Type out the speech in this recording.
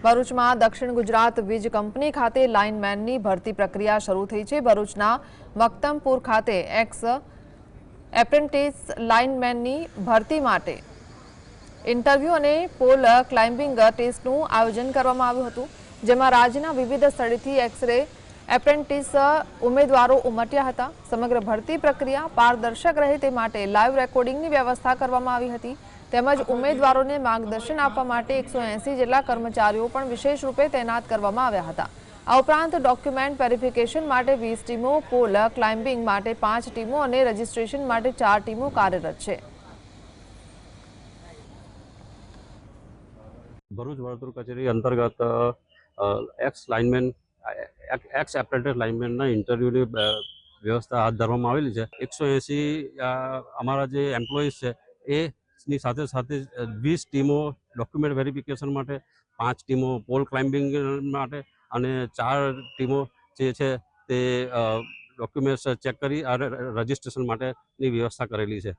ભરૂચમાં દક્ષિણ ગુજરાત વીજ કંપની ખાતે લાઇનમેનની ભરતી પ્રક્રિયા શરૂ થઈ છે। ભરૂચના મક્તમપુર ખાતે એક્સ એપ્રેન્ટિસ લાઇનમેનની ભરતી માટે ઇન્ટરવ્યૂ અને પોલ ક્લાઇમ્બિંગ ટેસ્ટનું આયોજન કરવામાં આવ્યું હતું, જેમાં રાજ્યના વિવિધ સ્થળેથી એક્સ-રે એપ્રેન્ટિસ ઉમેદવારો ઉમટ્યા હતા। સમગ્ર ભરતી પ્રક્રિયા પારદર્શક રહે તે માટે લાઈવ રેકોર્ડિંગની વ્યવસ્થા કરવામાં આવી હતી, તેમજ ઉમેદવારોને માર્ગદર્શન આપવા માટે 180 જેટલા કર્મચારીઓ પણ વિશેષ રૂપે તૈનાત કરવામાં આવ્યા હતા। આ ઉપરાંત ડોક્યુમેન્ટ વેરિફિકેશન માટે 20 ટીમો, પોલ ક્લાઇમ્બિંગ માટે 5 ટીમો અને રજીસ્ટ્રેશન માટે 4 ટીમો કાર્યરત છે। ભરૂચ વર્તુળ કચેરી અંતર્ગત એક્સ એપ્રેન્ટિસ લાઇનમેનના ઇન્ટરવ્યૂની વ્યવસ્થા હાથ ધરવામાં આવેલી છે। 180 અમારા જે એમ્પ્લોઈઝ છે એની સાથે સાથે 20 ટીમો ડોક્યુમેન્ટ વેરિફિકેશન માટે, 5 ટીમો પોલ ક્લાઇમ્બિંગ માટે અને 4 ટીમો જે છે તે ડોક્યુમેન્ટ્સ ચેક કરી રજિસ્ટ્રેશન માટેની વ્યવસ્થા કરેલી છે।